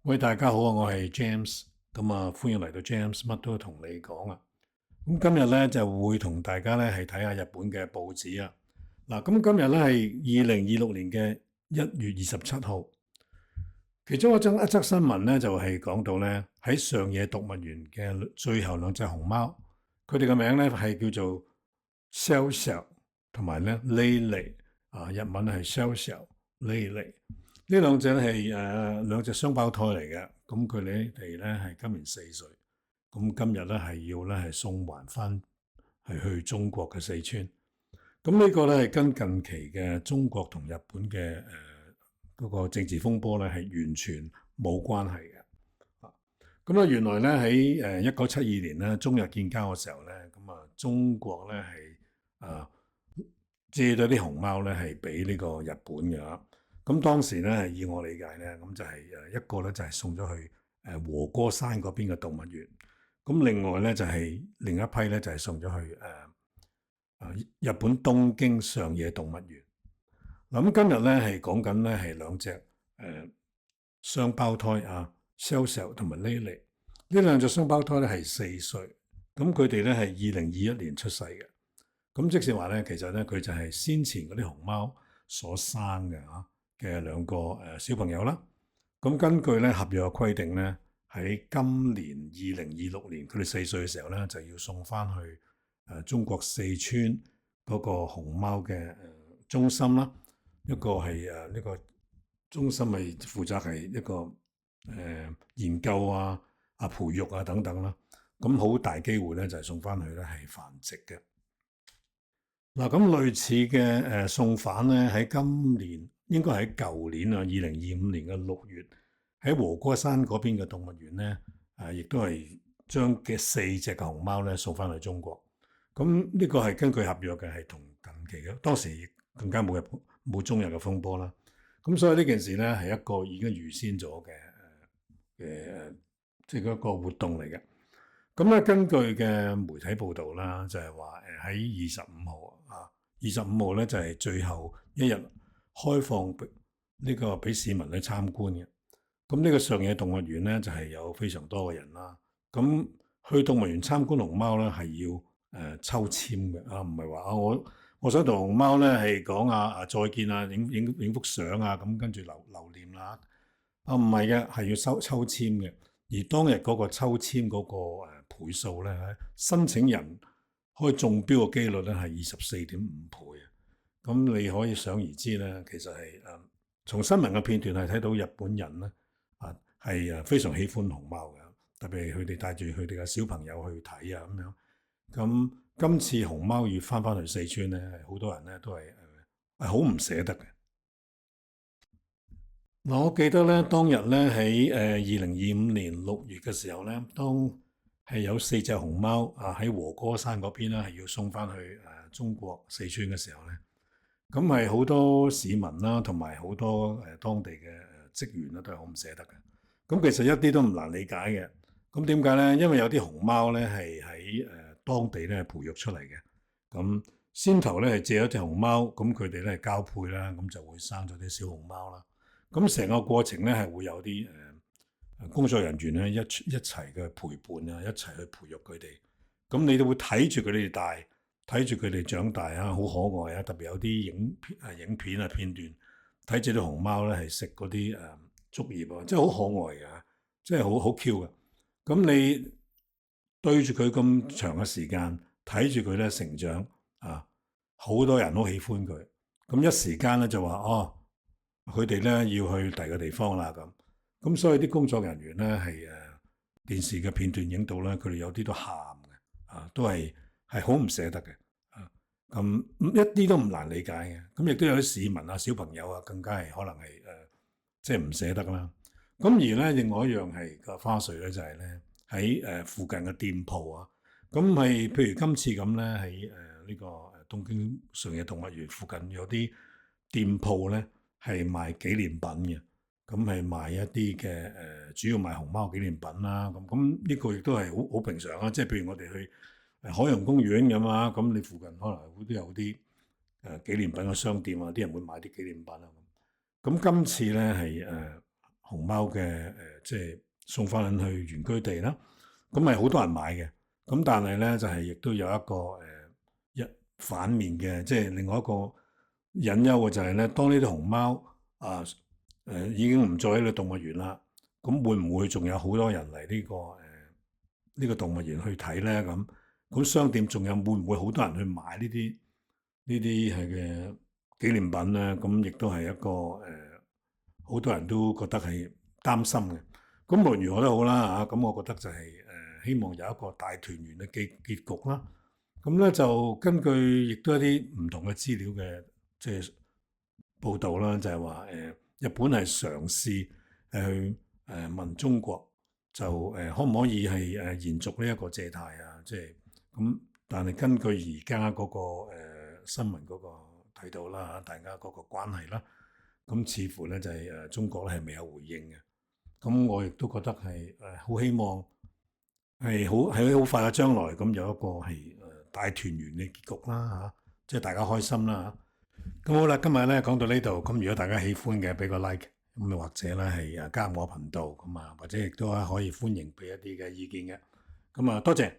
喂，大家好啊，我係 James，歡迎嚟到 James，乜都同你講啊。今日咧就會同大家咧係睇下日本嘅報紙啊。嗱，今日咧係2026年嘅1月27號，其中一則新聞咧就係講到咧喺上野動物園嘅最後兩隻熊貓，佢哋嘅名咧係叫做 Xiao Xiao 同埋咧 Lei 啊，日文係 Xiao Xiao Lei。呢兩隻係兩隻雙胞胎嚟嘅，咁佢哋咧係今年4歲，咁今日咧係要咧係送還翻係去中國嘅四川。咁呢個咧係跟近期嘅中國同日本嘅嗰個政治風波咧係完全冇關係嘅。咁啊，原來咧喺1972年咧中日建交嘅時候咧，咁啊中國咧係借咗啲熊貓咧係俾呢個日本嘅。咁當時咧以我理解咧，咁就係一個咧就係送咗去和歌山嗰邊嘅動物園，咁另外咧就係另一批咧就係送咗去日本東京上野動物園。咁今日咧係講緊咧係兩隻雙胞胎啊 Xiao Xiao 同埋 Lei。呢兩隻雙胞胎咧係4歲，咁佢哋咧係2021年出世嘅。咁即是話咧，其實咧佢就係先前嗰啲熊貓所生嘅兩個小朋友啦。咁根據咧合約嘅規定咧，喺今年2026年佢哋4歲嘅時候咧，就要送翻去中國四川嗰個熊貓嘅中心啦。一個係呢個中心係負責係一個研究培育等等啦。咁好大機會咧就係送翻去咧係繁殖嘅。嗱，咁類似嘅送返咧喺今年應該喺舊年2025年嘅6月喺和歌山嗰邊嘅動物園咧，亦都係將嘅4隻嘅熊貓咧送翻去中國。咁呢個係根據合約嘅，係同近期嘅當時更加冇中日嘅風波啦。咁所以呢件事咧係一個已經預先咗嘅即係一個活動嚟嘅。咁咧根據嘅媒體報導啦，就係話喺25號咧就係最後一日開放呢個俾市民去參觀嘅。咁呢個上野動物園咧就係有非常多嘅人啦。咁去動物園參觀熊貓咧係要抽籤嘅唔係話我想同熊貓咧係講再見影幅相咁跟住留念啦。唔係嘅，係要抽籤嘅。而當日嗰個抽籤嗰個倍數咧，申請人可以中標嘅機率咧係24.5倍。咁你可以想而知咧，其實係從新聞嘅片段係睇到日本人咧係非常喜歡熊貓嘅，特別係佢哋帶住佢哋嘅小朋友去睇咁樣。咁今次熊貓要翻去四川咧，好多人咧都係好唔捨得嘅。我記得咧，當日咧喺2025年6月嘅時候咧，當係有4隻熊貓喺和歌山嗰邊咧，係要送翻去中國四川嘅時候咧，咁係好多市民啦，同埋好多當地嘅職員啦，都係好唔捨得嘅。咁其實一啲都唔難理解嘅。咁點解咧？因為有啲熊貓咧係喺當地咧培育出嚟嘅。咁先頭咧係借咗隻熊貓，咁佢哋咧係交配啦，咁就會生咗啲小熊貓啦。咁成個過程咧係會有啲工作人員咧一齊嘅陪伴一齊去培育佢哋。咁你都會睇住佢哋大，睇住佢哋長大好可愛特別有啲影片片段，睇住啲熊貓咧係食嗰啲竹葉即係好可愛嘅，即係好 Q 嘅。咁你對住佢咁長嘅時間，睇住佢咧成長好多人都喜歡佢。咁一時間咧就話佢哋咧要去第二個地方啦咁所以啲工作人員咧係電視嘅片段影到咧，佢哋有啲都喊嘅都係好唔捨得嘅咁一啲都唔難理解嘅。咁亦都有啲市民小朋友更加係可能係即係唔捨得啦。咁而咧另外一樣係個花絮咧就係咧喺附近嘅店鋪咁係譬如今次咁咧喺呢個東京上野動物園附近有啲店鋪咧係賣紀念品嘅，咁係賣一啲嘅主要賣熊貓紀念品啦。咁呢個亦都係好平常即係譬如我哋去海洋公園咁咁你附近可能都有啲紀念品嘅商店啲人會買啲紀念品咁今次咧係熊貓嘅即係送翻去原居地啦。咁係好多人買嘅。咁但係咧就係亦都有一個一反面嘅，即係另外一個隱憂嘅就係咧，當呢啲熊貓已經唔再喺呢個動物園啦，咁會唔會仲有好多人嚟呢個動物園去睇咧？咁商店仲有會唔會好多人去買呢啲係嘅紀念品咧？咁亦都係一個好多人都覺得係擔心嘅。咁無論如何都好啦嚇，咁我覺得就係希望有一個大團圓嘅結局啦。咁咧就根據亦都一啲唔同嘅資料嘅即係報導啦，就係話日本係嘗試去問中國就可唔可以係延續呢一個借貸啊？即係咁，但係根據而家嗰個新聞嗰個睇到啦嚇，大家嗰個關係啦，咁似乎咧就係中國咧係未有回應嘅。咁我亦都覺得係好希望係喺好快嘅將來咁有一個係大團圓嘅結局啦嚇，即係大家開心啦嚇。咁好啦，今日咧講到呢度，咁如果大家喜歡嘅，俾個 like，咁或者咧係加我頻道咁啊，或者亦都可以歡迎俾一啲嘅意見嘅。咁啊，多謝。